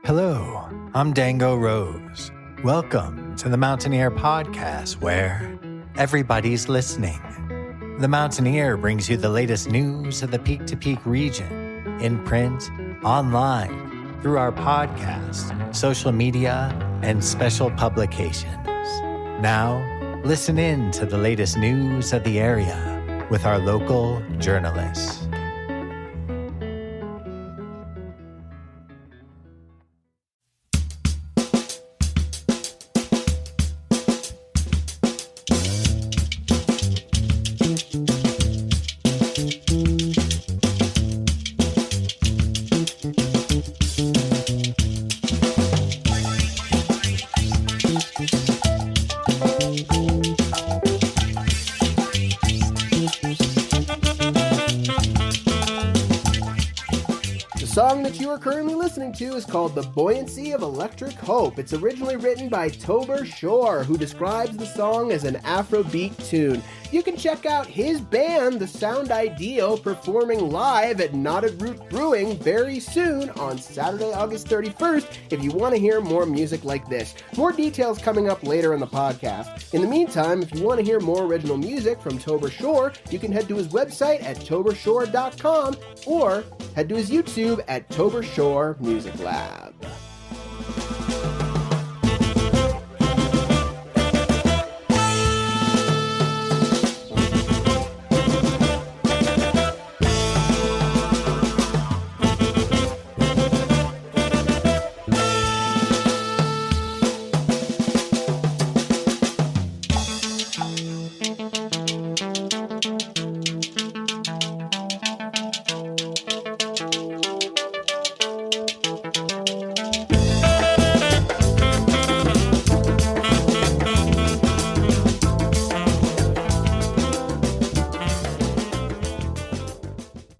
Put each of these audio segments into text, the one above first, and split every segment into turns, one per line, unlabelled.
Hello, I'm Dango Rose. Welcome to the Mountaineer Podcast, where everybody's listening. The Mountaineer brings you the latest news of the peak-to-peak region, in print, online, through our podcast, social media, and special publications. Now, listen in to the latest news of the area with our local journalists.
The song that you are currently listening to is called The Buoyancy of Electric Hope. It's originally written by Tober Schorr, who describes the song as an Afrobeat tune. You can check out his band, The Sound Ideal, performing live at Knotted Root Brewing very soon on Saturday, August 31st, if you want to hear more music like this. More details coming up later in the podcast. In the meantime, if you want to hear more original music from Tober Schorr, you can head to his website at toberschorr.com or head to his YouTube at Tober Schorr Music Lab.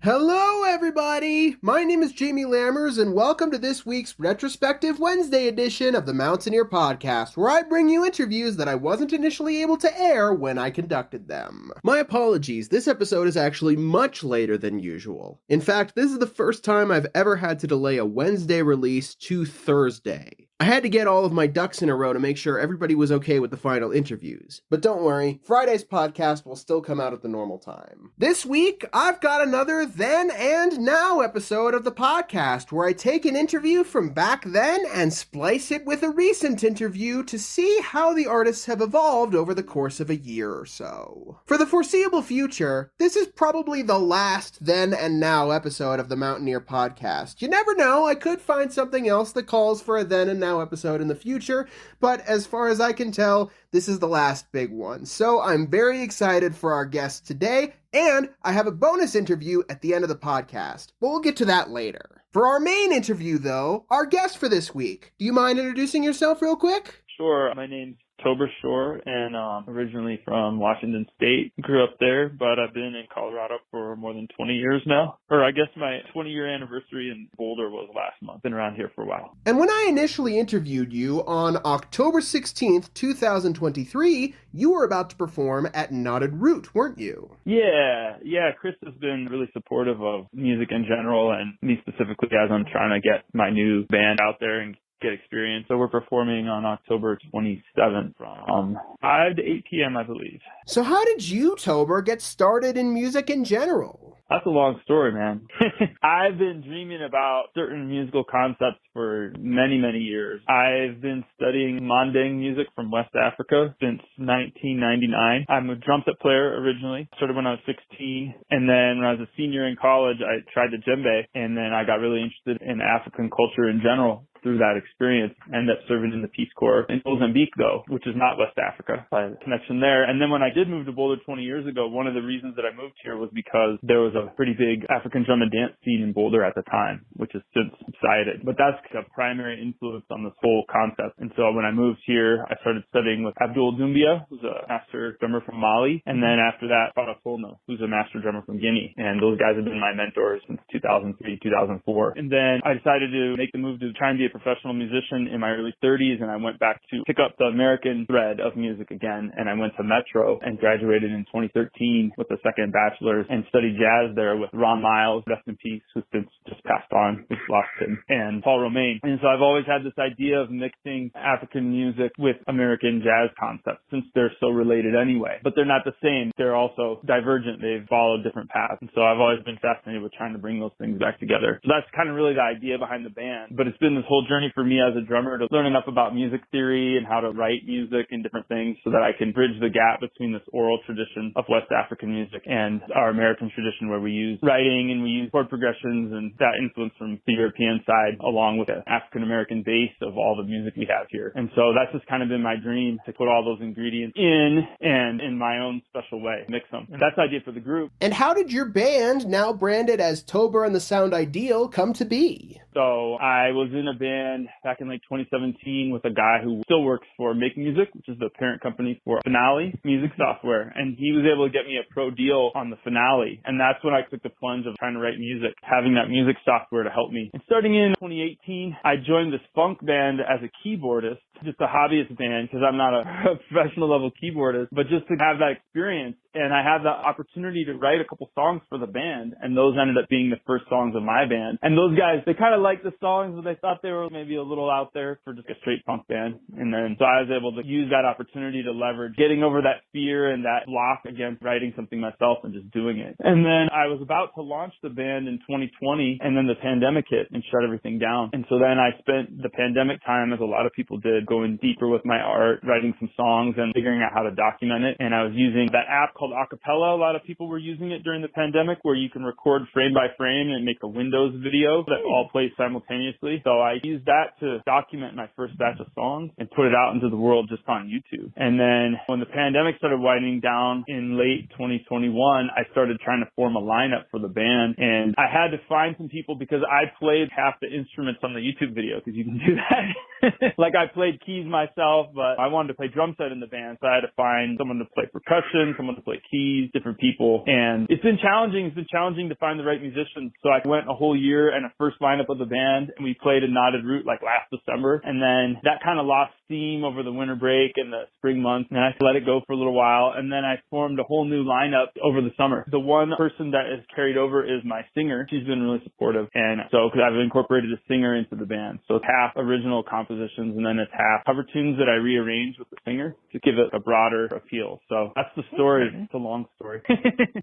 Hello, everybody! My name is Jamie Lammers, and welcome to this week's Retrospective Wednesday edition of the Mountaineer Podcast, where I bring you interviews that I wasn't initially able to air when I conducted them. My apologies, this episode is actually much later than usual. In fact, this is the first time I've ever had to delay a Wednesday release to Thursday. I had to get all of my ducks in a row to make sure everybody was okay with the final interviews. But don't worry, Friday's podcast will still come out at the normal time. This week, I've got another Then and Now episode of the podcast, where I take an interview from back then and splice it with a recent interview to see how the artists have evolved over the course of a year or so. For the foreseeable future, this is probably the last Then and Now episode of the Mountaineer podcast. You never know, I could find something else that calls for a Then and Now episode in the future, but as far as I can tell, this is the last big one. So I'm very excited for our guest today, and I have a bonus interview at the end of the podcast, but we'll get to that later. For our main interview, though, our guest for this week, do you mind introducing yourself real quick?
Sure. My name's Tober Schorr, and originally from Washington State. Grew up there, but I've been in Colorado for more than 20 years now. Or I guess my 20-year anniversary in Boulder was last month. Been around here for a while.
And when I initially interviewed you on October 16th, 2023, you were about to perform at Knotted Root, weren't you?
Yeah. Chris has been really supportive of music in general, and me specifically as I'm trying to get my new band out there and get experience. So we're performing on October 27th from 5 to 8 p.m., I believe.
So how did you, Tober, get started in music in general?
That's a long story, man. I've been dreaming about certain musical concepts for many, many years. I've been studying Manding music from West Africa since 1999. I'm a drum set player originally, started when I was 16. And then when I was a senior in college, I tried the djembe, and then I got really interested in African culture in general. Through that experience, ended up serving in the Peace Corps in Mozambique, though, which is not West Africa. I had a connection there. And then when I did move to Boulder 20 years ago, one of the reasons that I moved here was because there was a pretty big African drum and dance scene in Boulder at the time, which has since subsided. But that's a primary influence on this whole concept. And so when I moved here, I started studying with Abdoul Doumbia, who's a master drummer from Mali. And then after that, Fara, Tolno, who's a master drummer from Guinea. And those guys have been my mentors since 2003, 2004. And then I decided to make the move to try and be a professional musician in my early 30s, and I went back to pick up the American thread of music again, and I went to Metro and graduated in 2013 with a second bachelor's and studied jazz there with Ron Miles, rest in peace, who's since just passed on, we've lost him, and Paul Romaine. And so I've always had this idea of mixing African music with American jazz concepts, since they're so related anyway. But they're not the same. They're also divergent. They've followed different paths. And so I've always been fascinated with trying to bring those things back together. So that's kind of really the idea behind the band. But it's been this whole journey for me as a drummer to learn enough about music theory and how to write music and different things so that I can bridge the gap between this oral tradition of West African music and our American tradition, where we use writing and we use chord progressions and that influence from the European side, along with the African American base of all the music we have here. And so that's just kind of been my dream, to put all those ingredients in and in my own special way, mix them. And that's the idea for the group.
And how did your band, now branded as Tober and the Sound Ideal, come to be?
So I was in a band back in like 2017 with a guy who still works for Make Music, which is the parent company for Finale music software. And he was able to get me a pro deal on the Finale. And that's when I took the plunge of trying to write music, having that music software to help me. And starting in 2018, I joined this funk band as a keyboardist, just a hobbyist band, because I'm not a professional level keyboardist, but just to have that experience. And I had the opportunity to write a couple songs for the band, and those ended up being the first songs of my band. And those guys, they kind of liked the songs, but they thought they were maybe a little out there for just a straight punk band. And then so I was able to use that opportunity to leverage getting over that fear and that block against writing something myself and just doing it. And then I was about to launch the band in 2020, and then the pandemic hit and shut everything down. And so then I spent the pandemic time, as a lot of people did, going deeper with my art, writing some songs and figuring out how to document it. And I was using that app called Acapella. A lot of people were using it during the pandemic, where you can record frame by frame and make a Windows video that all plays simultaneously. So I used that to document my first batch of songs and put it out into the world just on YouTube. And then when the pandemic started winding down in late 2021, I started trying to form a lineup for the band. And I had to find some people, because I played half the instruments on the YouTube video, because you can do that. Like, I played keys myself, but I wanted to play drum set in the band. So I had to find someone to play percussion, someone to play keys, different people. And it's been challenging. It's been challenging to find the right musicians. So I went a whole year and a first lineup of the band, and we played a Knotted Root like last December. And then that kind of lost steam over the winter break and the spring months, and I let it go for a little while. And then I formed a whole new lineup over the summer. The one person that is carried over is my singer. She's been really supportive. And so, because I've incorporated a singer into the band. So it's half original compositions, and then it's half cover tunes that I rearranged with the singer to give it a broader appeal. So that's the story. It's a long story.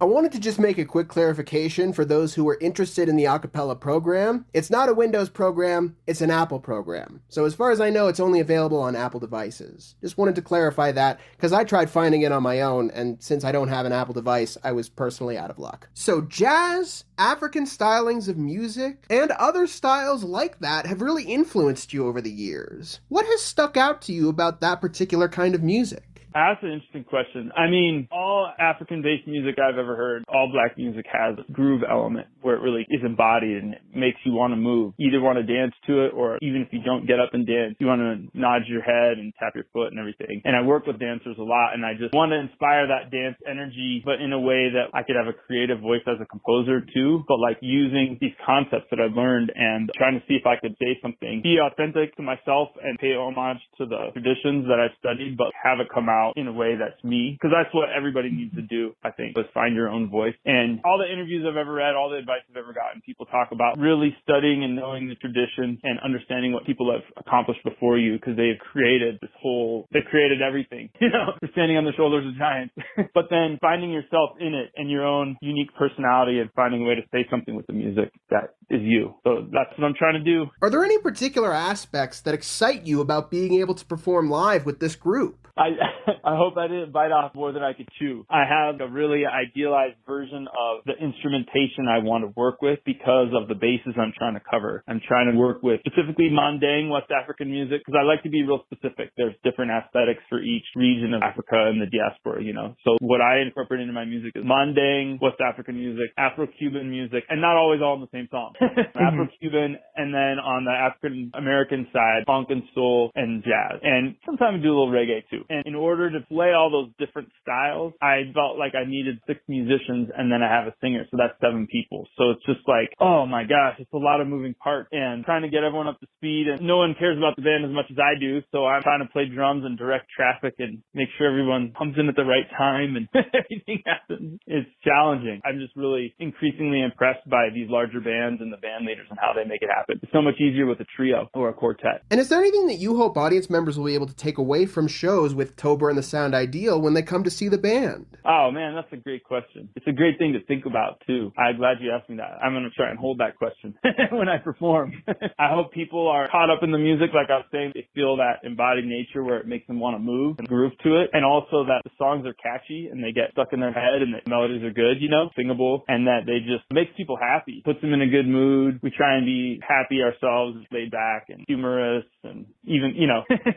I wanted to just make a quick clarification for those who are interested in the Acapella program. It's not a Windows program, it's an Apple program. So as far as I know, it's only available on Apple devices. Just wanted to clarify that, because I tried finding it on my own, and since I don't have an Apple device, I was personally out of luck. So jazz, African stylings of music, and other styles like that have really influenced you over the years. What has stuck out to you about that particular kind of music?
That's an interesting question. I mean, all African-based music I've ever heard, all black music has a groove element where it really is embodied and it makes you want to move. You either want to dance to it, or even if you don't get up and dance, you want to nod your head and tap your foot and everything. And I work with dancers a lot, and I just want to inspire that dance energy, but in a way that I could have a creative voice as a composer too, but like using these concepts that I've learned and trying to see if I could say something, be authentic to myself and pay homage to the traditions that I've studied, but have it come out in a way that's me, because that's what everybody needs to do, I think, is find your own voice. And all the interviews I've ever read, all the advice I've ever gotten, people talk about really studying and knowing the tradition and understanding what people have accomplished before you, because they've created they've created everything, they're standing on the shoulders of giants. But then finding yourself in it and your own unique personality and finding a way to say something with the music that is you. So that's what I'm trying to do.
Are there any particular aspects that excite you about being able to perform live with this group?
I hope I didn't bite off more than I could chew. I have a really idealized version of the instrumentation I want to work with because of the bases I'm trying to cover. I'm trying to work with specifically Manding, West African music, because I like to be real specific. There's different aesthetics for each region of Africa and the diaspora, So what I incorporate into my music is Manding, West African music, Afro-Cuban music, and not always all in the same song. Afro-Cuban, and then on the African American side, funk and soul and jazz. And sometimes we do a little reggae too. And in order to play all those different styles, I felt like I needed 6 musicians and then I have a singer. So that's 7 people. So it's just like, oh my gosh, it's a lot of moving parts and trying to get everyone up to speed. And no one cares about the band as much as I do. So I'm trying to play drums and direct traffic and make sure everyone comes in at the right time and everything happens. It's challenging. I'm just really increasingly impressed by these larger bands and the band leaders and how they make it happen. It's so much easier with a trio or a quartet.
And is there anything that you hope audience members will be able to take away from shows with Tober and the Sound Ideal when they come to see the band?
Oh man, that's a great question. It's a great thing to think about too. I'm glad you asked me that. I'm going to try and hold that question when I perform. I hope people are caught up in the music, like I was saying. They feel that embodied nature where it makes them want to move and groove to it. And also that the songs are catchy and they get stuck in their head and the melodies are good, singable, and that they just makes people happy, puts them in a good mood. We try and be happy ourselves, laid back and humorous and even,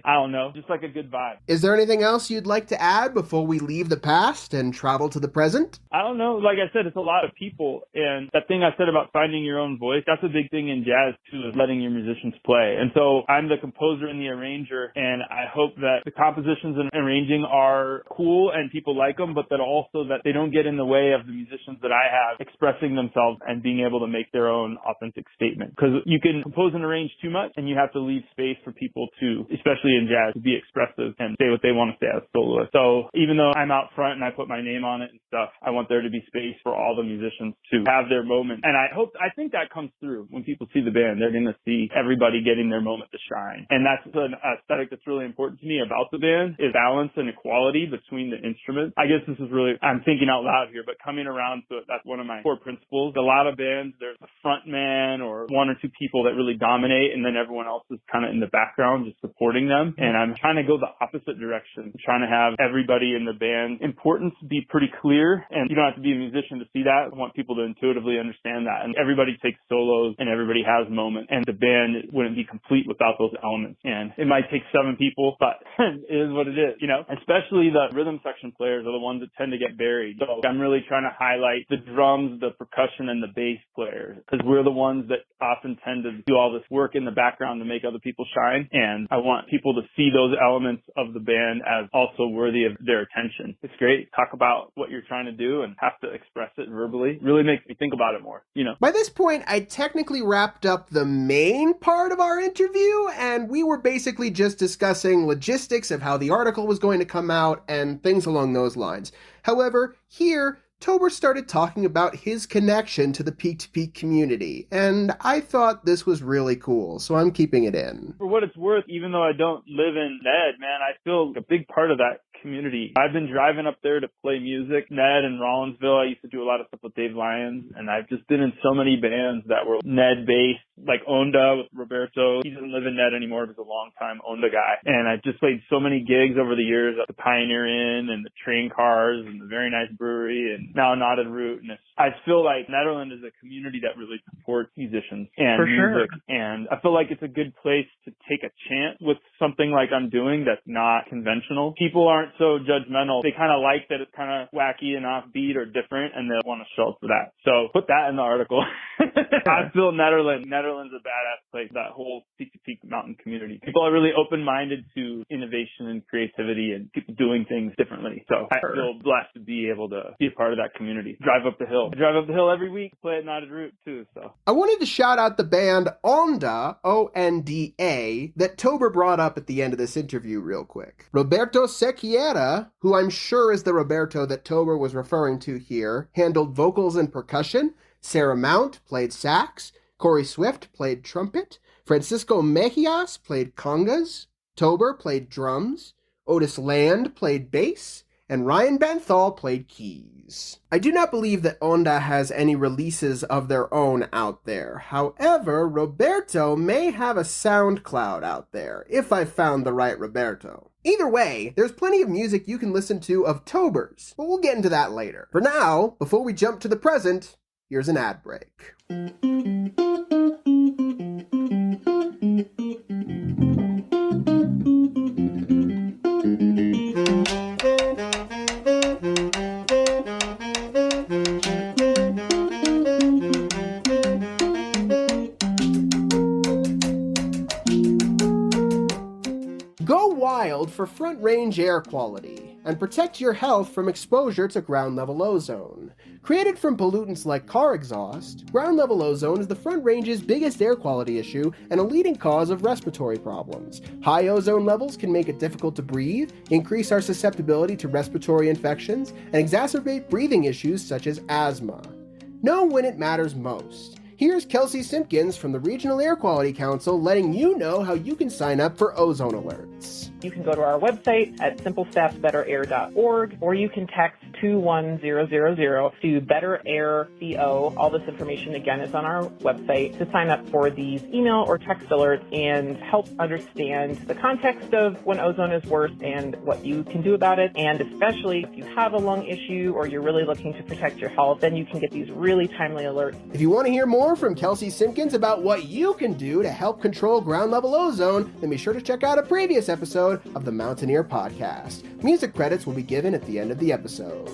I don't know, just like a good vibe.
Is there anything else you'd like to add before we leave the past and travel to the present?
I don't know. Like I said, it's a lot of people. And that thing I said about finding your own voice, that's a big thing in jazz too, is letting your musicians play. And so I'm the composer and the arranger, and I hope that the compositions and arranging are cool and people like them, but that also that they don't get in the way of the musicians that I have expressing themselves and being able to make their own authentic statement. Because you can compose and arrange too much, and you have to leave space for people to, especially in jazz, to be expressive and say what they want to say as soloists. So even though I'm out front and I put my name on it and stuff, I want there to be space for all the musicians to have their moment. And I think that comes through when people see the band. They're going to see everybody getting their moment to shine. And that's an aesthetic that's really important to me about the band, is balance and equality between the instruments. I guess this is really, I'm thinking out loud here, but coming around to it, that's one of my core principles. A lot of bands, there's a front man or 1 or 2 people that really dominate, and then everyone else is kind of in the background just supporting them. And I'm trying to go the opposite direction, trying to have everybody in the band importance be pretty clear. And you don't have to be a musician to see that. I want people to intuitively understand that. And everybody takes solos and everybody has moments, and the band wouldn't be complete without those elements. And it might take 7 people, but it is what it is, especially the rhythm section players are the ones that tend to get buried. So I'm really trying to highlight the drums, the percussion, and the bass players, because we're the ones that often tend to do all this work in the background to make other people shine. And I want people to see those elements of the band as also worthy of their attention. It's great. Talk about what you're trying to do and have to express it verbally. Really makes me think about it more,
By this point, I technically wrapped up the main part of our interview, and we were basically just discussing logistics of how the article was going to come out and things along those lines. However, here, Tober started talking about his connection to the Peak to Peak community, and I thought this was really cool, so I'm keeping it in.
For what it's worth, even though I don't live in Ned, man, I feel a big part of that community. I've been driving up there to play music. Ned and Rollinsville, I used to do a lot of stuff with Dave Lyons, and I've just been in so many bands that were Ned-based, like Onda with Roberto. He doesn't live in Ned anymore, but he's a long-time Onda guy. And I've just played so many gigs over the years at the Pioneer Inn and the train cars and the Very Nice Brewery and now Knotted Root. And I feel like Netherlands is a community that really supports musicians and music. Sure. And I feel like it's a good place to take a chance with something like I'm doing that's not conventional. People aren't so judgmental. They kind of like that it's kind of wacky and offbeat or different, and they want to show up for that. So put that in the article. I feel Netherlands a badass place, that whole Peak to Peak mountain community. People are really open-minded to innovation and creativity and people doing things differently. So I feel blessed to be able to be a part of that community. Drive up the hill. I drive up the hill every week, play at Knotted Root too. So
I wanted to shout out the band Onda, O-N-D-A, that Tober brought up at the end of this interview real quick. Roberto Sequiera, who I'm sure is the Roberto that Tober was referring to here, handled vocals and percussion. Sarah Mount played sax. Corey Swift played trumpet. Francisco Mejias played congas. Tober played drums. Otis Land played bass. And Ryan Benthal played keys. I do not believe that Onda has any releases of their own out there. However, Roberto may have a SoundCloud out there, if I found the right Roberto. Either way, there's plenty of music you can listen to of Tober's, but we'll get into that later. For now, before we jump to the present, here's an ad break. wild for front range air quality and protect your health from exposure to ground level ozone. Created from pollutants like car exhaust, ground level ozone is the front range's biggest air quality issue and a leading cause of respiratory problems. High ozone levels can make it difficult to breathe, increase our susceptibility to respiratory infections, and exacerbate breathing issues such as asthma. Know when it matters most. Here's Kelsey Simpkins from the Regional Air Quality Council letting you know how you can sign up for ozone alerts.
You can go to our website at simplestepsbetterair.org, or you can text 21000 to Better Air CO. All this information, again, is on our website to sign up for these email or text alerts and help understand the context of when ozone is worse and what you can do about it. And especially if you have a lung issue or you're really looking to protect your health, then you can get these really timely alerts.
If you want to hear more from Kelsey Simpkins about what you can do to help control ground level ozone, then be sure to check out a previous episode of the Mountaineer Podcast. Music credits will be given at the end of the episode.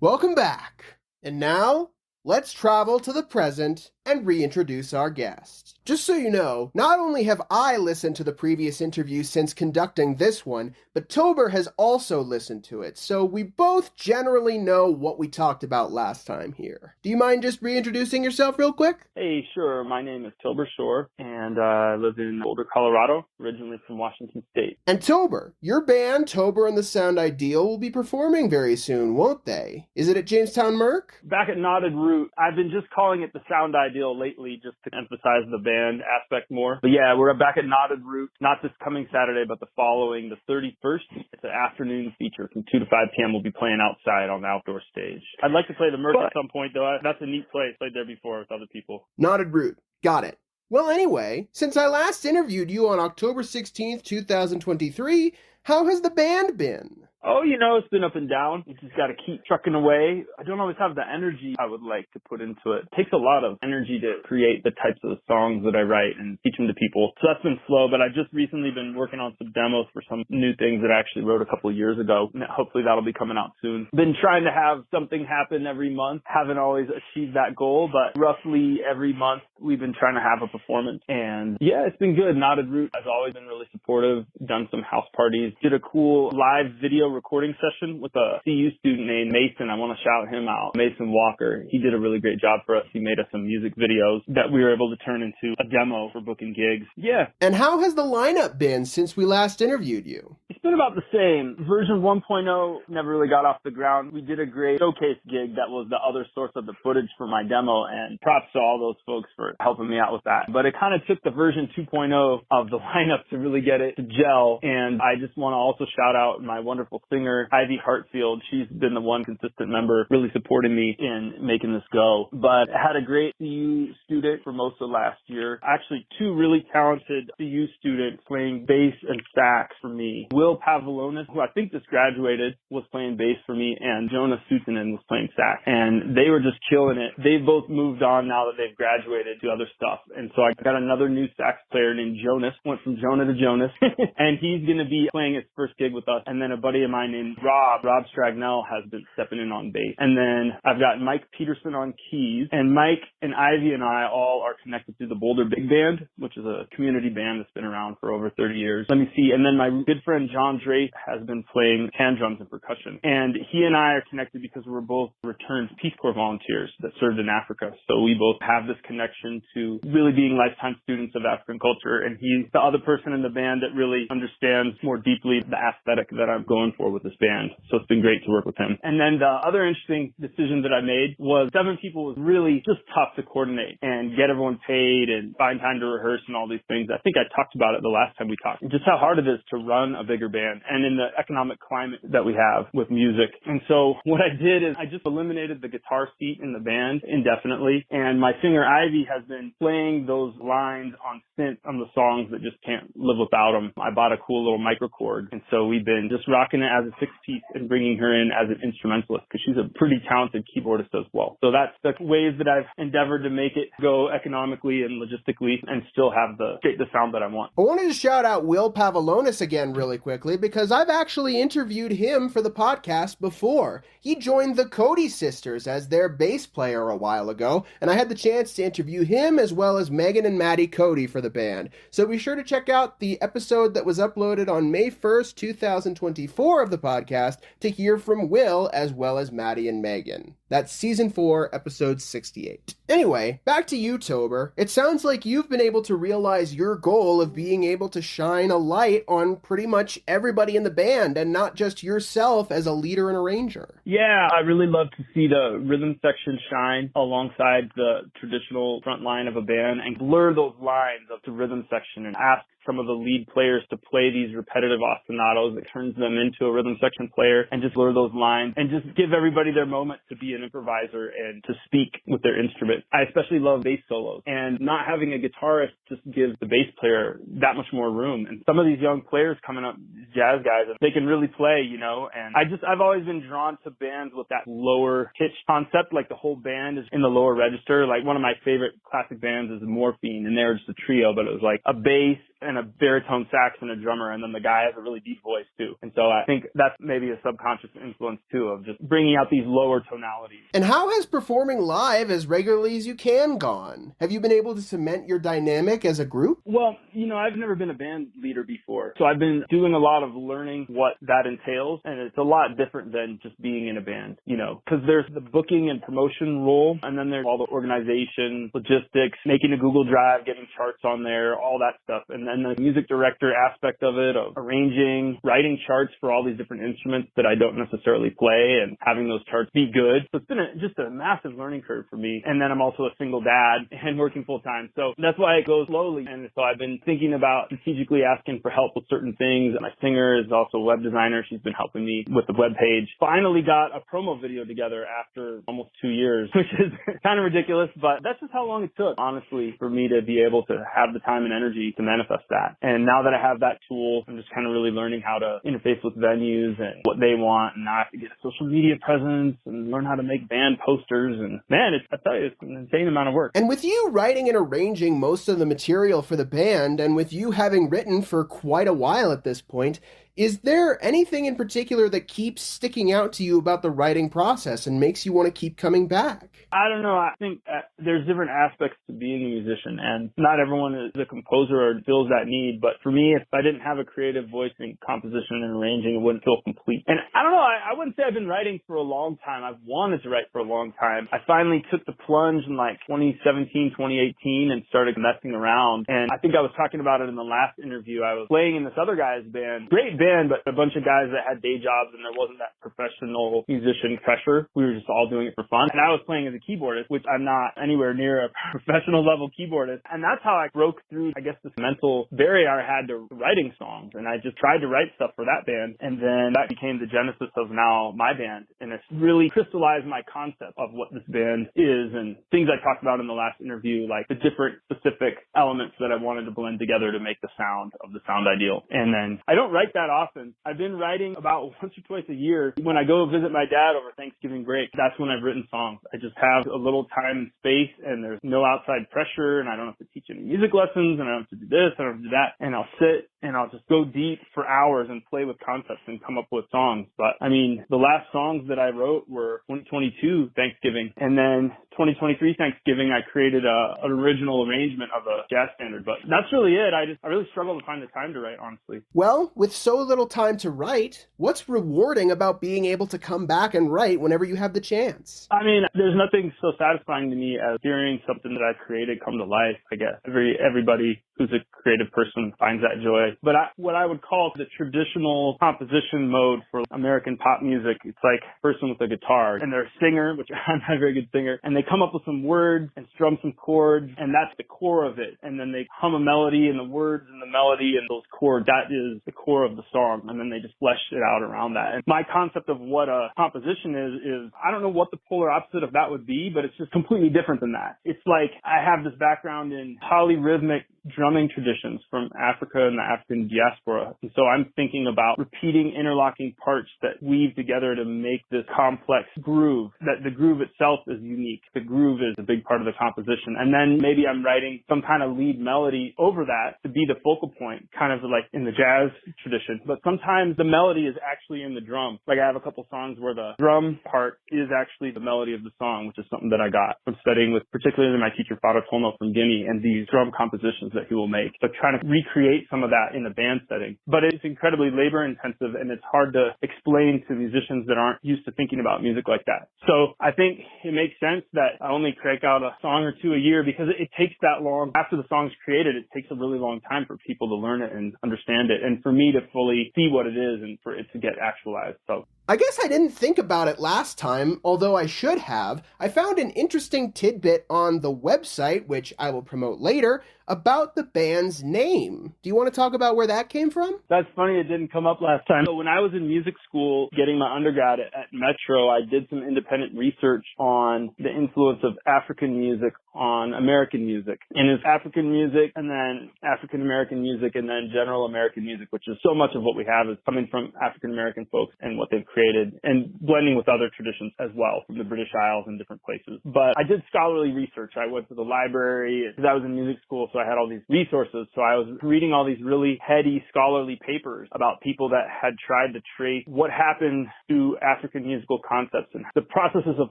Welcome back. And now, let's travel to the present and reintroduce our guest. Just so you know, not only have I listened to the previous interview since conducting this one, but Tober has also listened to it, so we both generally know what we talked about last time here. Do you mind just reintroducing yourself real quick?
Hey, sure. My name is Tober Schorr, and I live in Boulder, Colorado, originally from Washington State.
And Tober, your band, Tober and the Sound Ideal, will be performing very soon, won't they? Is it at Jamestown Merc?
Back at Knotted Root, I've been just calling it the Sound Ideal lately just to emphasize the band aspect more. But yeah, we're back at Knotted Root, not this coming Saturday, but the following, the 31st. It's an afternoon feature from 2 to 5 p.m. We'll be playing outside on the outdoor stage. I'd like to play the Merc at some point, though. That's a neat place. Played there before with other people.
Knotted Root. Got it. Well, anyway, since I last interviewed you on October 16th, 2023, how has the band been?
Oh, it's been up and down. You just got to keep trucking away. I don't always have the energy I would like to put into it. It takes a lot of energy to create the types of songs that I write and teach them to people. So that's been slow, but I've just recently been working on some demos for some new things that I actually wrote a couple of years ago. And hopefully that'll be coming out soon. Been trying to have something happen every month. Haven't always achieved that goal, but roughly every month we've been trying to have a performance. And yeah, it's been good. Knotted Root has always been really supportive. Done some house parties. Did a cool live video recording session with a CU student named Mason. I want to shout him out. Mason Walker. He did a really great job for us. He made us some music videos that we were able to turn into a demo for booking gigs. Yeah.
And how has the lineup been since we last interviewed you?
It's been about the same. Version 1.0 never really got off the ground. We did a great showcase gig that was the other source of the footage for my demo, and props to all those folks for helping me out with that. But it kind of took the version 2.0 of the lineup to really get it to gel, and I just want to also shout out my wonderful singer, Ivy Hartfield. She's been the one consistent member really supporting me in making this go. But I had a great CU student for most of last year. Actually, two really talented CU students playing bass and sax for me. Will Pavlonis, who I think just graduated, was playing bass for me, and Jonas Sutinen was playing sax. And they were just killing it. They've both moved on now that they've graduated to other stuff. And so I got another new sax player named Jonas. Went from Jonah to Jonas. And he's going to be playing his first gig with us. And then a buddy of mine named Rob Stragnell has been stepping in on bass. And then I've got Mike Peterson on keys. And Mike and Ivy and I all are connected to the Boulder Big Band, which is a community band that's been around for over 30 years. Let me see. And then my good friend John Drake has been playing hand drums and percussion. And he and I are connected because we're both returned Peace Corps volunteers that served in Africa. So we both have this connection to really being lifetime students of African culture. And he's the other person in the band that really understands more deeply the aesthetic that I'm going for with this band. So it's been great to work with him. And then the other interesting decision that I made was 7 people was really just tough to coordinate and get everyone paid and find time to rehearse and all these things. I think I talked about it the last time we talked. Just how hard it is to run a bigger band and in the economic climate that we have with music. And so what I did is I just eliminated the guitar seat in the band indefinitely. And my singer Ivy has been playing those lines on synth on the songs that just can't live without them. I bought a cool little microchord. And so we've been just rocking it as a 6-piece and bringing her in as an instrumentalist because she's a pretty talented keyboardist as well. So that's the ways that I've endeavored to make it go economically and logistically and still have the sound that I want.
I wanted to shout out Will Pavlonis again really quickly because I've actually interviewed him for the podcast before. He joined the Cody Sisters as their bass player a while ago, and I had the chance to interview him as well as Megan and Maddie Cody for the band. So be sure to check out the episode that was uploaded on May 1st, 2024 of the podcast to hear from Will as well as Maddie and Megan. That's season 4, episode 68. Anyway, back to you, Tober. It sounds like you've been able to realize your goal of being able to shine a light on pretty much everybody in the band and not just yourself as a leader and arranger.
Yeah, I really love to see the rhythm section shine alongside the traditional front line of a band and blur those lines of the rhythm section and ask some of the lead players to play these repetitive ostinatos that turns them into a rhythm section player and just blur those lines and just give everybody their moment to be an improviser and to speak with their instrument. I especially love bass solos, and not having a guitarist just gives the bass player that much more room. And some of these young players coming up, jazz guys, they can really play, you know, and I've always been drawn to bands with that lower pitch concept, like the whole band is in the lower register. Like one of my favorite classic bands is Morphine, and they were just a trio, but it was like a bass and a baritone sax and a drummer, and then the guy has a really deep voice too. And so I think that's maybe a subconscious influence too of just bringing out these lower tonalities.
And how has performing live as regularly as you can gone? Have you been able to cement your dynamic as a group?
Well, you know, I've never been a band leader before, so I've been doing a lot of learning what that entails, and it's a lot different than just being in a band, you know, because there's the booking and promotion role, and then there's all the organization, logistics, making a Google Drive, getting charts on there, all that stuff, and then the music director aspect of it, of arranging, writing charts for all these different instruments that I don't necessarily play and having those charts be good. So it's been just a massive learning curve for me. And then I'm also a single dad and working full time. So that's why it goes slowly. And so I've been thinking about strategically asking for help with certain things. My singer is also a web designer. She's been helping me with the web page. Finally got a promo video together after almost 2 years, which is kind of ridiculous, but that's just how long it took, honestly, for me to be able to have the time and energy to manifest that. And now that I have that tool, I'm just kind of really learning how to interface with venues and what they want. And now I have to get a social media presence and learn how to make band posters. And man, I tell you, it's an insane amount of work.
And with you writing and arranging most of the material for the band, and with you having written for quite a while at this point, is there anything in particular that keeps sticking out to you about the writing process and makes you want to keep coming back?
I don't know. I think there's different aspects to being a musician, and not everyone is a composer or feels that need. But for me, if I didn't have a creative voice in composition and arranging, it wouldn't feel complete. And I don't know. I wouldn't say I've been writing for a long time. I've wanted to write for a long time. I finally took the plunge in like 2017, 2018 and started messing around. And I think I was talking about it in the last interview. I was playing in this other guy's band. Great band, but a bunch of guys that had day jobs, and there wasn't that professional musician pressure. We were just all doing it for fun. And I was playing as a keyboardist, which I'm not anywhere near a professional level keyboardist. And that's how I broke through, I guess, this mental barrier I had to writing songs. And I just tried to write stuff for that band. And then that became the genesis of now my band. And it's really crystallized my concept of what this band is and things I talked about in the last interview, like the different specific elements that I wanted to blend together to make the sound of the sound ideal. And then I don't write that often. I've been writing about once or twice a year. When I go visit my dad over Thanksgiving break, that's when I've written songs. I just have a little time and space, and there's no outside pressure, and I don't have to teach any music lessons, and I don't have to do this, I don't have to do that. And I'll sit and I'll just go deep for hours and play with concepts and come up with songs. But I mean, the last songs that I wrote were 2022 Thanksgiving, and then 2023 Thanksgiving I created an original arrangement of a jazz standard. But that's really it. I really struggle to find the time to write, honestly.
Well, with so little time to write, what's rewarding about being able to come back and write whenever you have the chance?
I mean, there's nothing so satisfying to me as hearing something that I created come to life, I guess. Everybody who's a creative person finds that joy. But what I would call the traditional composition mode for American pop music, it's like a person with a guitar and they're a singer, which I'm not a very good singer, and they come up with some words and strum some chords, and that's the core of it. And then they hum a melody, and the words and the melody and those chords, that is the core of the song. And then they just flesh it out around that. And my concept of what a composition is I don't know what the polar opposite of that would be, but it's just completely different than that. It's like I have this background in polyrhythmic drumming traditions from Africa and the African diaspora. And so I'm thinking about repeating interlocking parts that weave together to make this complex groove, that the groove itself is unique. The groove is a big part of the composition. And then maybe I'm writing some kind of lead melody over that to be the focal point, kind of like in the jazz tradition. But sometimes the melody is actually in the drum. Like I have a couple songs where the drum part is actually the melody of the song, which is something that I got from studying with particularly my teacher Fara Tolno from Guinea and these drum compositions that he will make. So trying to recreate some of that in a band setting. But it's incredibly labor intensive and it's hard to explain to musicians that aren't used to thinking about music like that. So I think it makes sense that I only crank out a song or two a year because it takes that long. After the song's created, it takes a really long time for people to learn it and understand it and for me to fully see what it is and for it to get actualized. So
I guess I didn't think about it last time, although I should have. I found an interesting tidbit on the website, which I will promote later, about the band's name. Do you want to talk about where that came from?
That's funny, it didn't come up last time. So when I was in music school getting my undergrad at Metro, I did some independent research on the influence of African music on American music. And it's African music and then African American music and then general American music, which is so much of what we have is coming from African American folks and what they've created and blending with other traditions as well from the British Isles and different places. But I did scholarly research. I went to the library because I was in music school, so I had all these resources. So I was reading all these really heady scholarly papers about people that had tried to trace what happened to African musical concepts and the processes of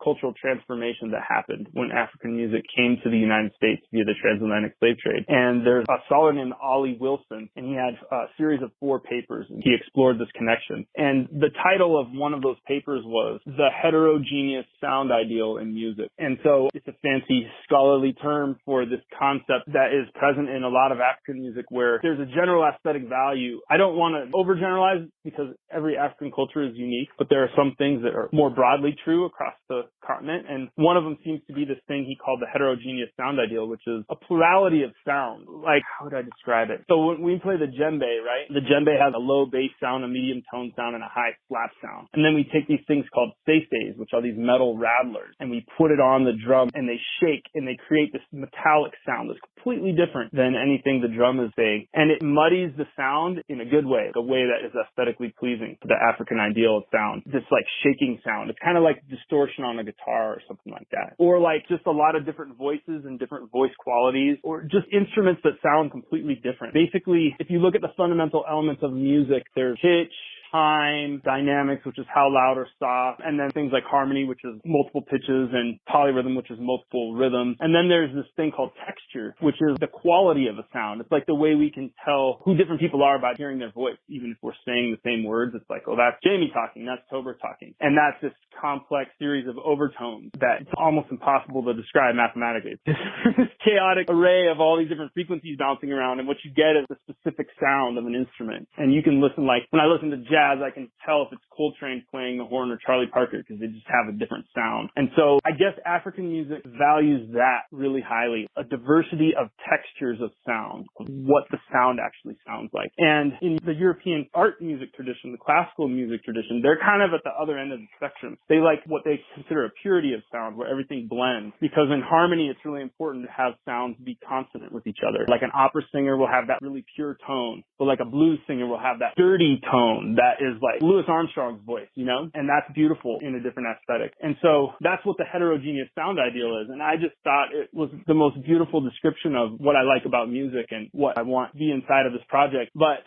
cultural transformation that happened when African music came to the United States via the transatlantic slave trade. And there's a scholar named Ollie Wilson, and he had a series of 4 papers, and he explored this connection. And the title of one of those papers was The Heterogeneous Sound Ideal in Music. And so it's a fancy scholarly term for this concept that is present in a lot of African music where there's a general aesthetic value. I don't want to overgeneralize because every African culture is unique, but there are some things that are more broadly true across the continent. And one of them seems to be this thing he called the heterogeneous sound ideal, which is a plurality of sound. Like, how would I describe it? So when we play the djembe, right? The djembe has a low bass sound, a medium tone sound, and a high slap sound. And then we take these things called sestes, which are these metal rattlers, and we put it on the drum and they shake and they create this metallic sound that's completely different than anything the drum is saying. And it muddies the sound in a good way, a way that is aesthetically pleasing to the African ideal of sound. This like shaking sound. It's kind of like distortion on a guitar or something like that. Or like just a lot of different voices and different voice qualities, or just instruments that sound completely different. Basically, if you look at the fundamental elements of music, there's pitch, time, dynamics, which is how loud or soft, and then things like harmony, which is multiple pitches, and polyrhythm, which is multiple rhythms. And then there's this thing called texture, which is the quality of a sound. It's like the way we can tell who different people are by hearing their voice, even if we're saying the same words. It's like, oh, that's Jamie talking, that's Tober talking. And that's this complex series of overtones that it's almost impossible to describe mathematically. It's this chaotic array of all these different frequencies bouncing around, and what you get is the specific sound of an instrument. And you can listen, like, when I listen to jazz, I can tell if it's Coltrane playing the horn or Charlie Parker because they just have a different sound. And so I guess African music values that really highly, a diversity of textures of sound, of what the sound actually sounds like. And in the European art music tradition, the classical music tradition, they're kind of at the other end of the spectrum. They like what they consider a purity of sound where everything blends, because in harmony it's really important to have sounds be consonant with each other. Like an opera singer will have that really pure tone, but like a blues singer will have that dirty tone that is like Louis Armstrong's voice, you know? And that's beautiful in a different aesthetic. And so that's what the heterogeneous sound ideal is. And I just thought it was the most beautiful description of what I like about music and what I want to be inside of this project. But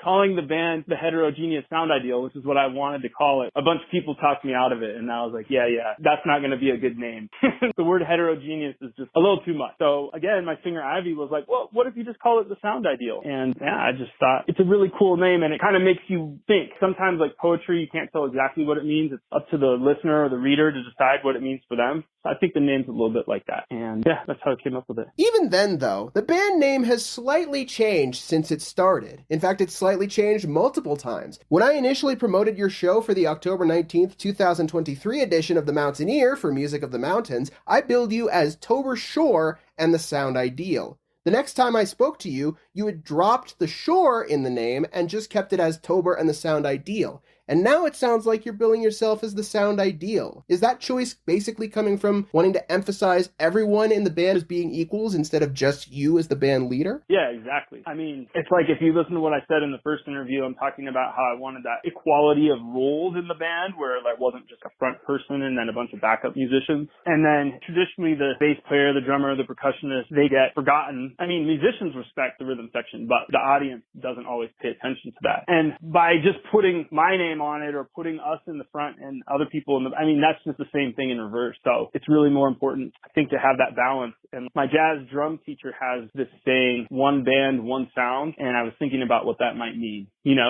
calling the band the Heterogeneous Sound Ideal, which is what I wanted to call it, a bunch of people talked me out of it, and I was like, yeah, that's not going to be a good name. The word heterogeneous is just a little too much. So again, my singer Ivy was like, well, what if you just call it the Sound Ideal? And yeah, I just thought it's a really cool name, and it kind of makes you think. Sometimes like poetry, you can't tell exactly what it means. It's up to the listener or the reader to decide what it means for them. So I think the name's a little bit like that. And yeah, that's how I came up with it.
Even then, though, the band name has slightly changed since it started. In fact, it's slightly changed multiple times. When I initially promoted your show for the October 19th, 2023 edition of The Mountaineer for Music of the Mountains, I billed you as Tober Schorr and the Sound Ideal. The next time I spoke to you, you had dropped the Schorr in the name and just kept it as Tober and the Sound Ideal. And now it sounds like you're billing yourself as the Sound Ideal. Is that choice basically coming from wanting to emphasize everyone in the band as being equals instead of just you as the band leader?
Yeah, exactly. I mean, it's like if you listen to what I said in the first interview, I'm talking about how I wanted that equality of roles in the band where it wasn't just a front person and then a bunch of backup musicians. And then traditionally the bass player, the drummer, the percussionist, they get forgotten. I mean, musicians respect the rhythm section, but the audience doesn't always pay attention to that. And by just putting my name on it or putting us in the front and other people in the, I mean, that's just the same thing in reverse. So it's really more important, I think, to have that balance. And my jazz drum teacher has this saying, one band, one sound. And I was thinking about what that might mean,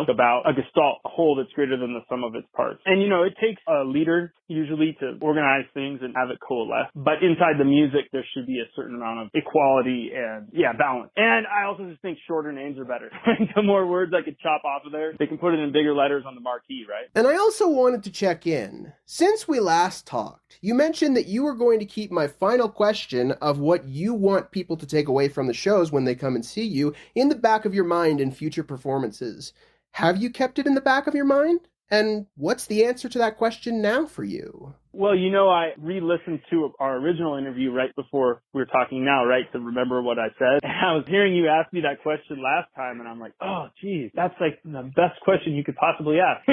about a gestalt, a whole that's greater than the sum of its parts. And, it takes a leader usually to organize things and have it coalesce. But inside the music, there should be a certain amount of equality and, balance. And I also just think shorter names are better. The more words I could chop off of there, they can put it in bigger letters on the marquee, right?
And I also wanted to check in. Since we last talked, you mentioned that you were going to keep my final question of what you want people to take away from the shows when they come and see you in the back of your mind in future performances. Have you kept it in the back of your mind? And what's the answer to that question now for you?
Well, I re-listened to our original interview right before we were talking now, right, to remember what I said. And I was hearing you ask me that question last time, and I'm like, oh, geez, that's like the best question you could possibly ask.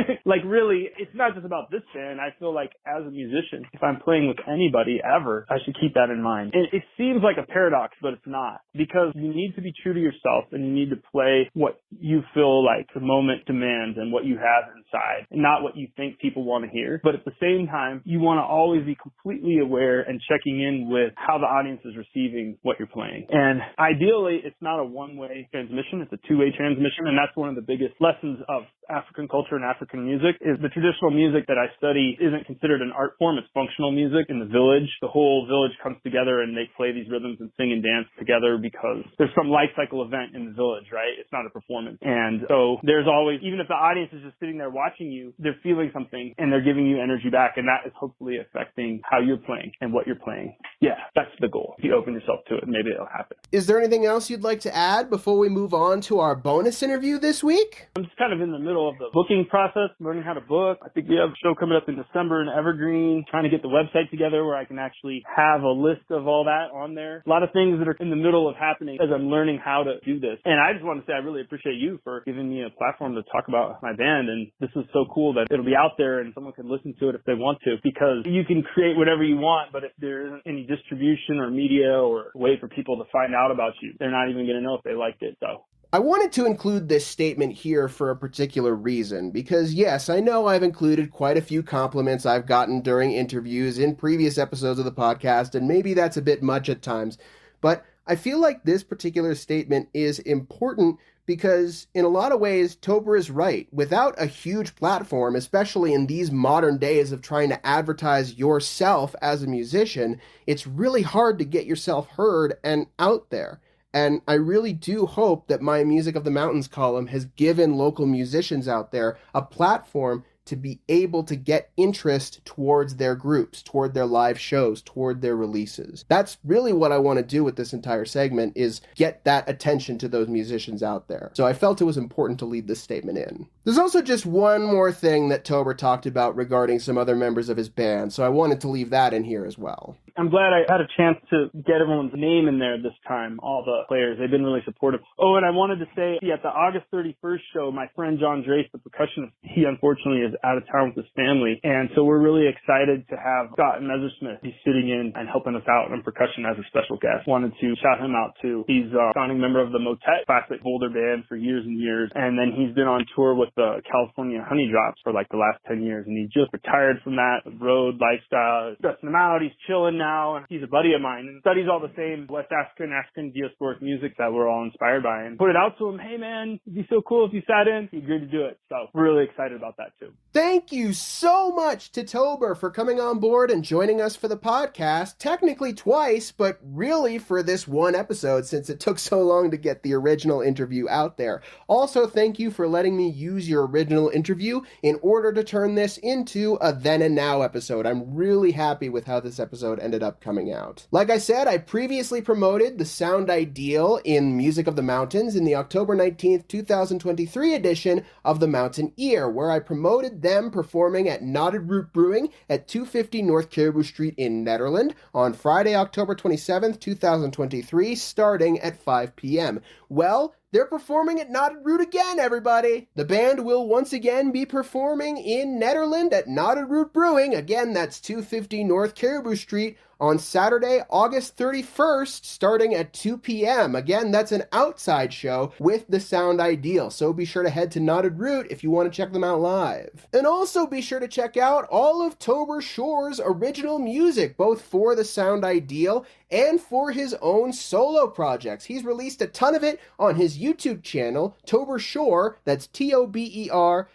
Really, it's not just about this band. I feel like as a musician, if I'm playing with anybody ever, I should keep that in mind. And it seems like a paradox, but it's not. Because you need to be true to yourself, and you need to play what you feel like the moment demands and what you have inside, and not what you think people want to hear. But at the same time, you want to always be completely aware and checking in with how the audience is receiving what you're playing. And ideally, it's not a one-way transmission, it's a two-way transmission, and that's one of the biggest lessons of African culture and African music is the traditional music that I study isn't considered an art form, it's functional music in the village. The whole village comes together and they play these rhythms and sing and dance together because there's some life cycle event in the village, right? It's not a performance. And so there's always, even if the audience is just sitting there watching you, they're feeling something and they're giving you energy back, and that is hopefully affecting how you're playing and what you're playing. Yeah, that's the goal. If you open yourself to it, maybe it'll happen.
Is there anything else you'd like to add before we move on to our bonus interview this week?
I'm just kind of in the middle of the booking process, learning how to book. I think we have a show coming up in December in Evergreen, trying to get the website together where I can actually have a list of all that on there. A lot of things that are in the middle of happening as I'm learning how to do this. And I just want to say I really appreciate you for giving me a platform to talk about my band. And this is so cool that it'll be out there and someone can listen to it if they want to, because you can create whatever you want, but if there isn't any distribution or media or way for people to find out about you, they're not even going to know if they liked it. So
I wanted to include this statement here for a particular reason, because yes, I know I've included quite a few compliments I've gotten during interviews in previous episodes of the podcast, and maybe that's a bit much at times, but I feel like this particular statement is important because in a lot of ways, Tober is right. Without a huge platform, especially in these modern days of trying to advertise yourself as a musician, it's really hard to get yourself heard and out there. And I really do hope that my Music of the Mountains column has given local musicians out there a platform to be able to get interest towards their groups, toward their live shows, toward their releases. That's really what I want to do with this entire segment, is get that attention to those musicians out there. So I felt it was important to lead this statement in. There's also just one more thing that Tober talked about regarding some other members of his band, so I wanted to leave that in here as well.
I'm glad I had a chance to get everyone's name in there this time, all the players. They've been really supportive. Oh, and I wanted to say, at the August 31st show, my friend John Drace, the percussionist, he unfortunately is out of town with his family. And so we're really excited to have Scott Messersmith be sitting in and helping us out on percussion as a special guest. Wanted to shout him out too. He's a founding member of the Motet classic Boulder band for years and years. And then he's been on tour with the California Honey Drops for like the last 10 years. And he just retired from that road lifestyle, stressing him out. He's chilling now. And he's a buddy of mine and studies all the same West African diasporic music that we're all inspired by, and put it out to him. Hey man, it'd be so cool if you sat in. He agreed to do it. So we're really excited about that too.
Thank you so much to Tober for coming on board and joining us for the podcast, technically twice, but really for this one episode since it took so long to get the original interview out there. Also, thank you for letting me use your original interview in order to turn this into a Then and Now episode. I'm really happy with how this episode ended up coming out. Like I said, I previously promoted the Sound Ideal in Music of the Mountains in the October 19th, 2023 edition of the Mountain Ear, where I promoted them performing at Knotted Root Brewing at 250 North Caribou Street in Nederland on Friday, October 27th, 2023, starting at 5 p.m. Well, they're performing at Knotted Root again, everybody! The band will once again be performing in Nederland at Knotted Root Brewing. Again, that's 250 North Caribou Street on Saturday, August 31st, starting at 2 p.m. Again, that's an outside show with the Sound Ideal, so be sure to head to Knotted Root if you want to check them out live. And also be sure to check out all of Tober Schorr's original music, both for the Sound Ideal and for his own solo projects. He's released a ton of it on his YouTube channel, Tober Schorr, that's Toberschorr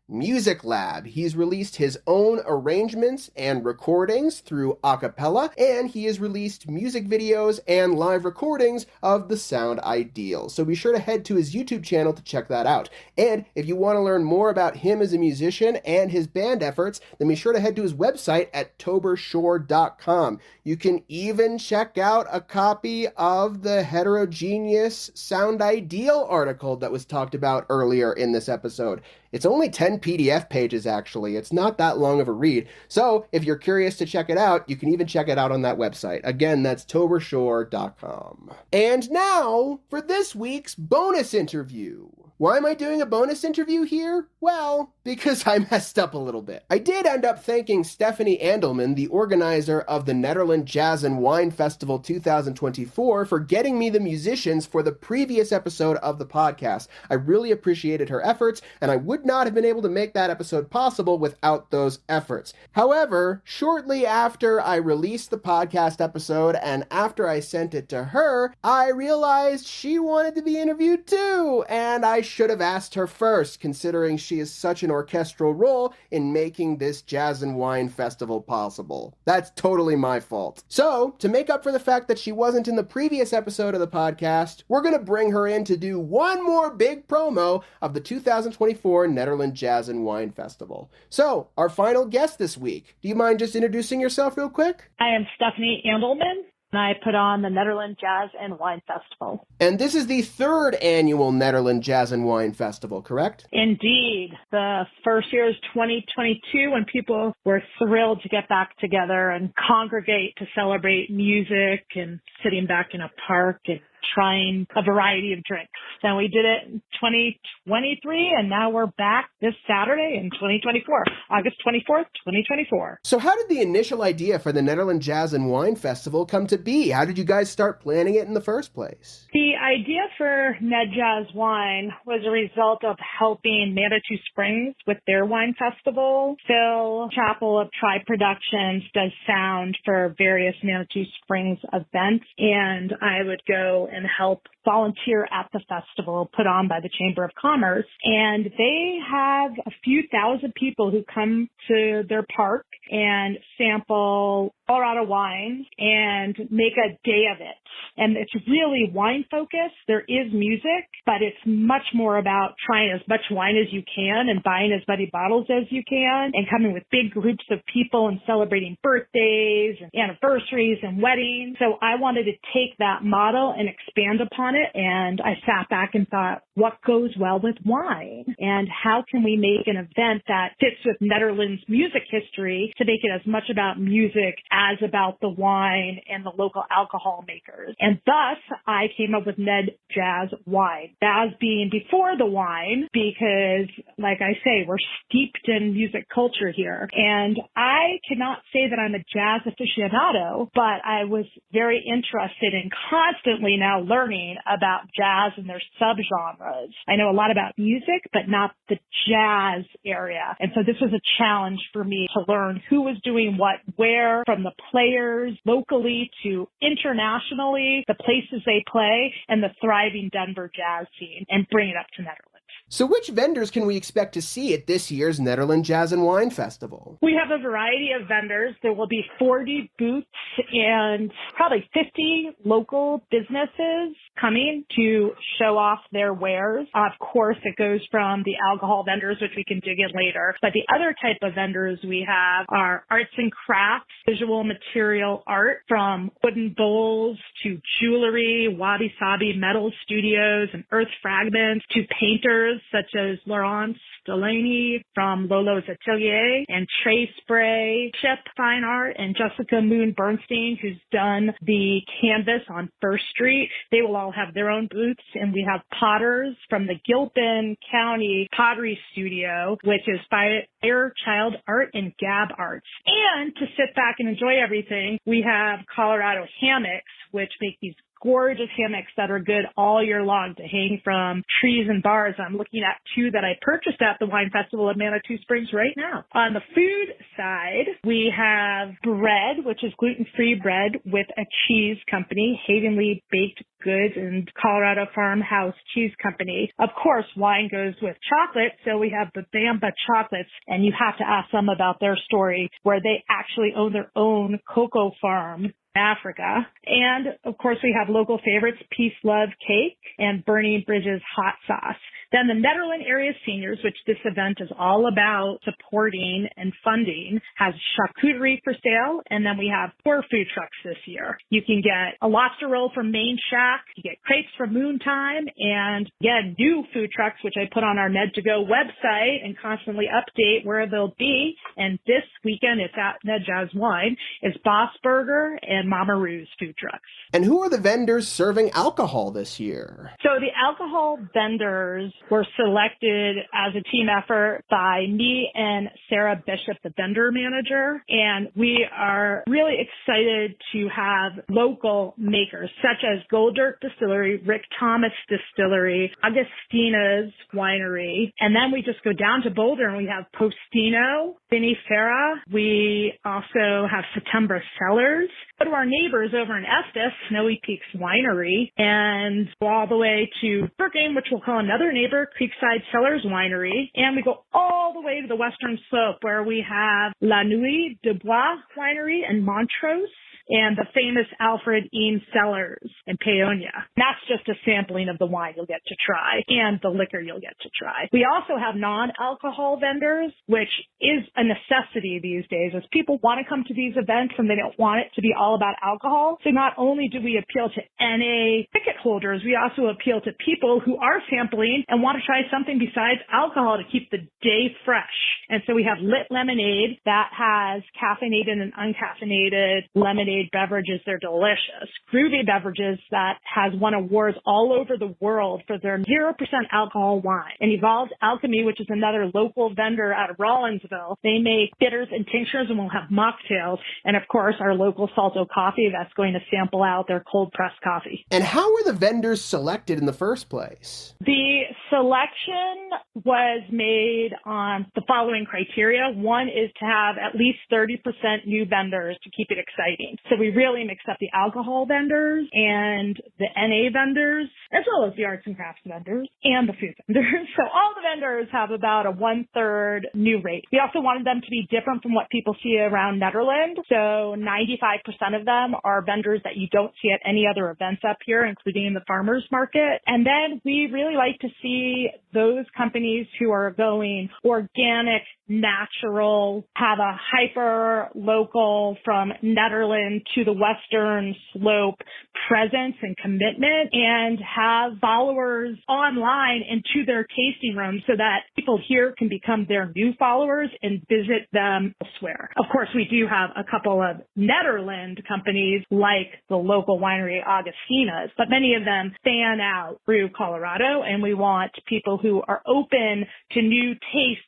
Music Lab. He's released his own arrangements and recordings through a cappella, and he has released music videos and live recordings of the Sound Ideal. So be sure to head to his YouTube channel to check that out. And if you want to learn more about him as a musician and his band efforts, then be sure to head to his website at toberschorr.com. You can even check out a copy of the Heterogeneous Sound Ideal article that was talked about earlier in this episode. It's only 10 PDF pages, actually. It's not that long of a read. So if you're curious to check it out, you can even check it out on that website. Again, that's toberschorr.com. And now for this week's bonus interview. Why am I doing a bonus interview here? Well, because I messed up a little bit. I did end up thanking Stephanie Andelman, the organizer of the Netherlands Jazz and Wine Festival 2024, for getting me the musicians for the previous episode of the podcast. I really appreciated her efforts, and I would not have been able to make that episode possible without those efforts. However, shortly after I released the podcast episode and after I sent it to her, I realized she wanted to be interviewed too, and I should have asked her first, considering she is such an orchestral role in making this Jazz and Wine Festival possible. That's totally my fault. So, to make up for the fact that she wasn't in the previous episode of the podcast, we're going to bring her in to do one more big promo of the 2024 Netherlands Jazz and Wine Festival. So, our final guest this week. Do you mind just introducing yourself real quick?
I am Stephanie Andelman, and I put on the Netherlands Jazz and Wine Festival.
And this is the third annual Netherlands Jazz and Wine Festival, correct?
Indeed. The first year is 2022, when people were thrilled to get back together and congregate to celebrate music and sitting back in a park and trying a variety of drinks. And we did it in 2023, and now we're back this Saturday in 2024, August 24th, 2024.
So how did the initial idea for the Netherlands Jazz and Wine Festival come to be? How did you guys start planning it in the first place?
The idea for Ned Jazz Wine was a result of helping Manitou Springs with their wine festival. Phil Chappell of Tri Productions does sound for various Manitou Springs events, and I would go and help volunteer at the festival put on by the Chamber of Commerce. And they have a few thousand people who come to their park and sample Colorado wines and make a day of it. And it's really wine focused. There is music, but it's much more about trying as much wine as you can and buying as many bottles as you can and coming with big groups of people and celebrating birthdays and anniversaries and weddings. So I wanted to take that model and expand upon on it, and I sat back and thought, what goes well with wine? And how can we make an event that fits with Netherlands music history to make it as much about music as about the wine and the local alcohol makers? And thus, I came up with Ned Jazz Wine. Jazz being before the wine, because, like I say, we're steeped in music culture here. And I cannot say that I'm a jazz aficionado, but I was very interested in constantly now learning about jazz and their subgenres. I know a lot about music, but not the jazz area. And so this was a challenge for me to learn who was doing what, where, from the players locally to internationally, the places they play, and the thriving Denver jazz scene, and bring it up to Netherlands.
So which vendors can we expect to see at this year's Netherlands Jazz and Wine Festival?
We have a variety of vendors. There will be 40 booths and probably 50 local businesses coming to show off their wares. Of course, it goes from the alcohol vendors, which we can dig in later. But the other type of vendors we have are arts and crafts, visual material art, from wooden bowls to jewelry, wabi-sabi metal studios and earth fragments, to painters such as Laurence Delaney from Lolo's Atelier, and Trey Spray, Shep Fine Art, and Jessica Moon Bernstein, who's done the canvas on First Street. They will all have their own booths. And we have potters from the Gilpin County Pottery Studio, which is Fire Child Art and Gab Arts. And to sit back and enjoy everything, we have Colorado Hammocks, which make these gorgeous hammocks that are good all year long to hang from trees and bars. I'm looking at two that I purchased at the Wine Festival of Manitou Springs right now. On the food side, we have bread, which is gluten-free bread with a cheese company, Havenly Baked Goods and Colorado Farmhouse Cheese Company. Of course, wine goes with chocolate, so we have the Bamba chocolates, and you have to ask them about their story, where they actually own their own cocoa farm Africa. And of course, we have local favorites, Peace Love Cake and Burning Bridges Hot Sauce. Then the Netherlands area seniors, which this event is all about supporting and funding, has charcuterie for sale. And then we have 4 food trucks this year. You can get a lobster roll from Main Shack, you get crepes from Moontime, and again, new food trucks, which I put on our Ned to Go website and constantly update where they'll be. And this weekend, it's at Ned Jazz Wine, is Boss Burger and Mama Rue's food trucks.
And who are the vendors serving alcohol this year?
So the alcohol vendors were selected as a team effort by me and Sarah Bishop, the vendor manager. And we are really excited to have local makers such as Gold Dirt Distillery, Rick Thomas Distillery, Augustina's Winery. And then we just go down to Boulder and we have Postino, Vinnie Fara. We also have September Cellars. Go to our neighbors over in Estes, Snowy Peaks Winery, and go all the way to Brookings, which we'll call another neighbor, Creekside Cellars Winery. And we go all the way to the western slope where we have La Nuit de Bois Winery and Montrose, and the famous Alfred Eames Cellars in Paonia. That's just a sampling of the wine you'll get to try and the liquor you'll get to try. We also have non-alcohol vendors, which is a necessity these days as people want to come to these events and they don't want it to be all about alcohol. So not only do we appeal to NA ticket holders, we also appeal to people who are sampling and want to try something besides alcohol to keep the day fresh. And so we have Lit Lemonade that has caffeinated and uncaffeinated lemonade beverages. They're delicious. Groovy Beverages that has won awards all over the world for their 0% alcohol wine. And Evolved Alchemy, which is another local vendor out of Rawlinsville. They make bitters and tinctures and we'll have mocktails. And of course, our local Salto Coffee that's going to sample out their cold pressed coffee.
And how were the vendors selected in the first place?
The selection was made on the following criteria. One is to have at least 30% new vendors to keep it exciting. So we really mixed up the alcohol vendors and the NA vendors, as well as the arts and crafts vendors and the food vendors. So all the vendors have about a 1/3 new rate. We also wanted them to be different from what people see around Netherlands. So 95% of them are vendors that you don't see at any other events up here, including in the farmers market. And then we really like to see those companies who are going organic, natural, have a hyper local from Netherlands to the Western slope presence and commitment, and have followers online and to their tasting room so that people here can become their new followers and visit them elsewhere. Of course, we do have a couple of Netherlands companies like the local winery Augustina's, but many of them fan out through Colorado, and we want people who are open to new tastes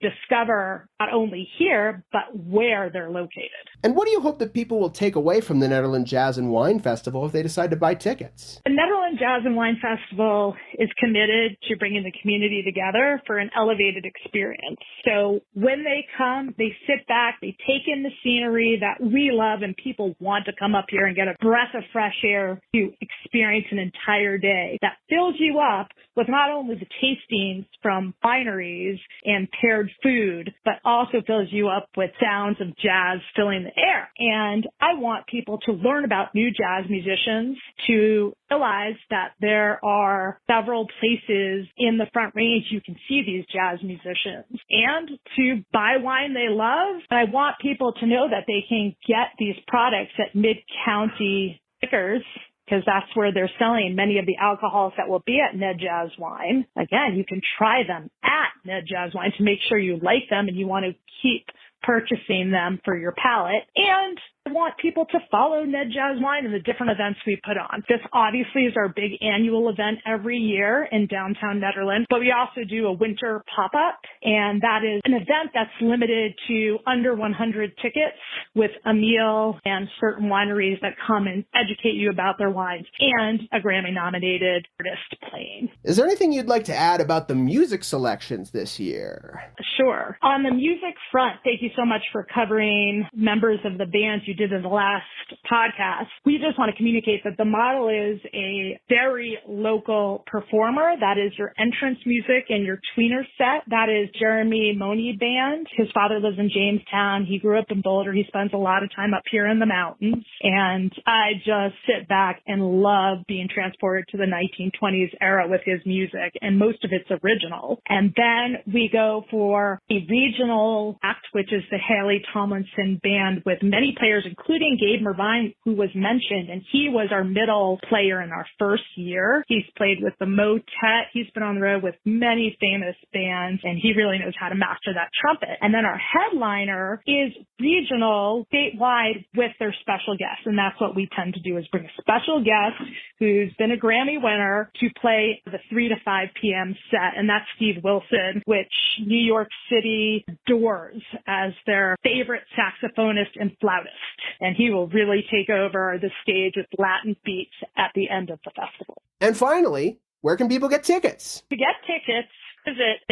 discover not only here, but where they're located.
And what do you hope that people will take away from the Netherlands Jazz and Wine Festival if they decide to buy tickets?
The Netherlands Jazz and Wine Festival is committed to bringing the community together for an elevated experience. So when they come, they sit back, they take in the scenery that we love, and people want to come up here and get a breath of fresh air to experience an entire day that fills you up with not only the tastings from wineries and paired food, but also fills you up with sounds of jazz filling the air. And I want people to learn about new jazz musicians, to realize that there are several places in the Front Range you can see these jazz musicians, and to buy wine they love. And I want people to know that they can get these products at mid-county liquors, because that's where they're selling many of the alcohols that will be at Ned Jazz Wine. Again, you can try them at Ned Jazz Wine to make sure you like them and you want to keep purchasing them for your palate. And I want people to follow Ned Jazz Wine and the different events we put on. This obviously is our big annual event every year in downtown Netherlands, but we also do a winter pop-up, and that is an event that's limited to under 100 tickets with a meal and certain wineries that come and educate you about their wines and a Grammy-nominated artist playing.
Is there anything you'd like to add about the music selections this year?
Sure. On the music front, thank you so much for covering members of the bands you did in the last podcast. We just want to communicate that the model is a very local performer. That is your entrance music and your tweener set. That is Jeremy Mone Band. His father lives in Jamestown. He grew up in Boulder. He spends a lot of time up here in the mountains. And I just sit back and love being transported to the 1920s era with his music, and most of it's original. And then we go for a regional act, which is the Haley Tomlinson Band, with many players, including Gabe Mervine, who was mentioned, and he was our middle player in our first year. He's played with the Motet. He's been on the road with many famous bands, and he really knows how to master that trumpet. And then our headliner is regional, statewide, with their special guests, and that's what we tend to do, is bring a special guest who's been a Grammy winner to play the 3 to 5 p.m. set, and that's Steve Wilson, which New York City adores as their favorite saxophonist and flautist. And he will really take over the stage with Latin beats at the end of the festival.
And finally, where can people get tickets?
To get tickets, visit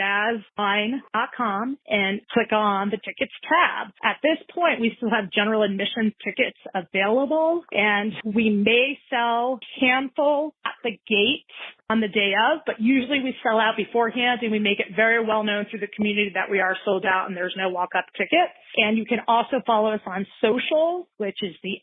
nedjazzwine.com and click on the tickets tab. At this point, we still have general admission tickets available, and we may sell a handful at the gate on the day of, but usually we sell out beforehand, and we make it very well known through the community that we are sold out and there's no walk-up tickets. And you can also follow us on social, which is the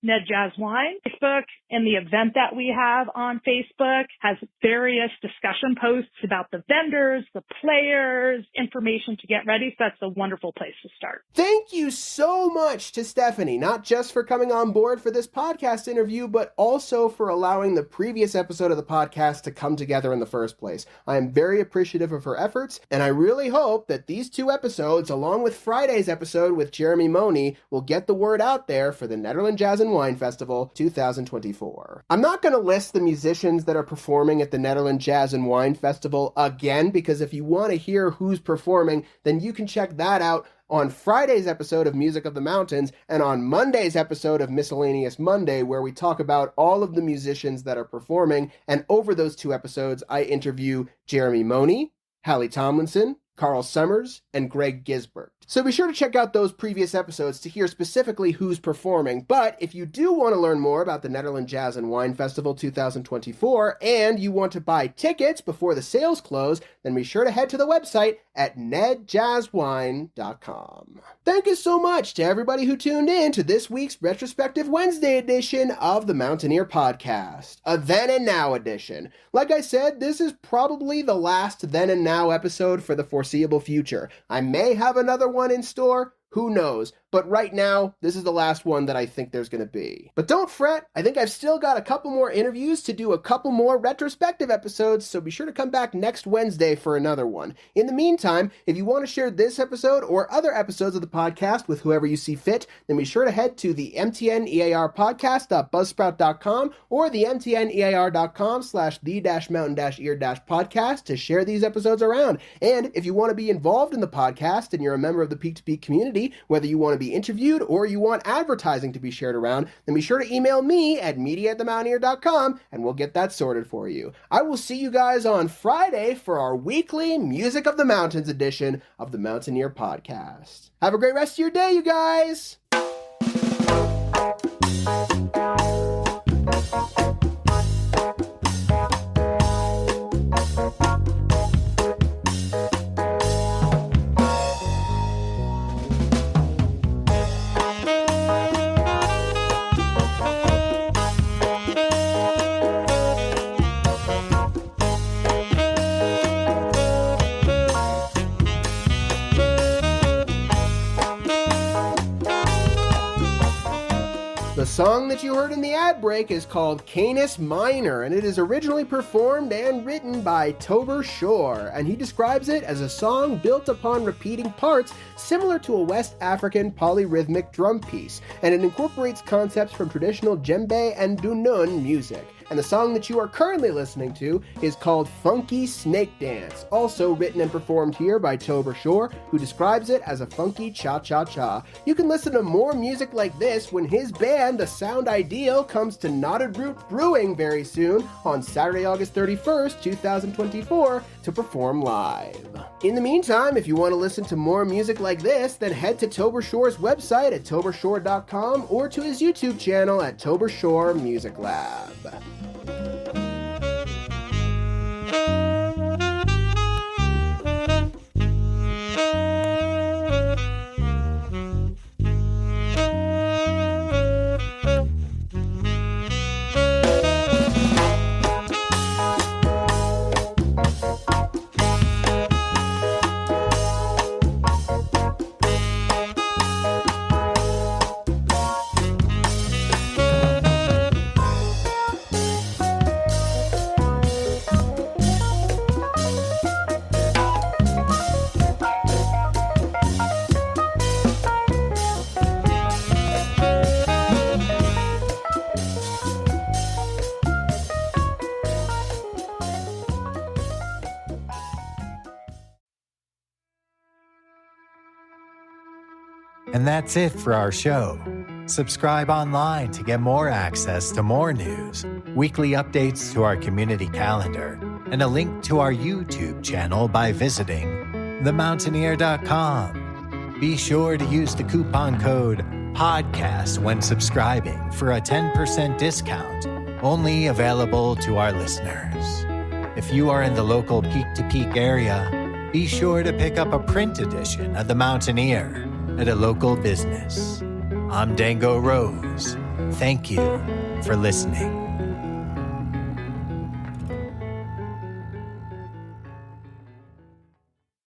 @NedJazzWine Facebook, and the event that we have on Facebook has various discussion posts about the vendors, the players, information to get ready. So that's a wonderful place to start.
Thank you so much to Stephanie, not just for coming on board for this podcast interview, but also for allowing the previous episode of the podcast to come together in the first place. I am very appreciative of her efforts, and I really hope that these two episodes, along with Friday's episode with Jeremy Mone, will get the word out there for the Netherlands Jazz and Wine Festival 2024. I'm not going to list the musicians that are performing at the Netherlands Jazz and Wine Festival again, because if you want to hear who's performing, then you can check that out on Friday's episode of Music of the Mountains and on Monday's episode of Miscellaneous Monday, where we talk about all of the musicians that are performing. And over those two episodes, I interview Jeremy Mone, Hallie Tomlinson, Carl Summers, and Greg Gisbert. So be sure to check out those previous episodes to hear specifically who's performing. But if you do want to learn more about the Netherlands Jazz and Wine Festival 2024 and you want to buy tickets before the sales close, then be sure to head to the website at nedjazzwine.com. Thank you so much to everybody who tuned in to this week's Retrospective Wednesday edition of the Mountaineer Podcast, a Then and Now edition. Like I said, this is probably the last Then and Now episode for the foreseeable foreseeable future. I may have another one in store. Who knows? But right now, this is the last one that I think there's going to be. But don't fret, I think I've still got a couple more interviews to do a couple more retrospective episodes, so be sure to come back next Wednesday for another one. In the meantime, if you want to share this episode or other episodes of the podcast with whoever you see fit, then be sure to head to the mtnearpodcast.buzzsprout.com or the mtnear.com/the-mountain-ear-podcast to share these episodes around. And if you want to be involved in the podcast and you're a member of the Peak to Peak community, whether you want to be interviewed or you want advertising to be shared around, then be sure to email me at media@themountaineer.com and we'll get that sorted for you. I will see you guys on Friday for our weekly Music of the Mountains edition of the Mountaineer Podcast. Have a great rest of your day, you guys! The song that you heard in the ad break is called Canis Minor, and it is originally performed and written by Tober Schorr, and he describes it as a song built upon repeating parts similar to a West African polyrhythmic drum piece, and it incorporates concepts from traditional djembe and dunun music. And the song that you are currently listening to is called Funky Snake Dance, also written and performed here by Tober Schorr, who describes it as a funky cha-cha-cha. You can listen to more music like this when his band, The Sound Ideal, comes to Knotted Root Brewing very soon on Saturday, August 31st, 2024, to perform live. In the meantime, if you want to listen to more music like this, then head to Tober Schorr's website at toberschorr.com or to his YouTube channel at Tober Schorr Music Lab.
And that's it for our show. Subscribe online to get more access to more news, weekly updates to our community calendar, and a link to our YouTube channel by visiting themountaineer.com. Be sure to use the coupon code PODCAST when subscribing for a 10% discount, only available to our listeners. If you are in the local Peak to Peak area, be sure to pick up a print edition of The Mountaineer at a local business. I'm Dango Rose. Thank you for listening.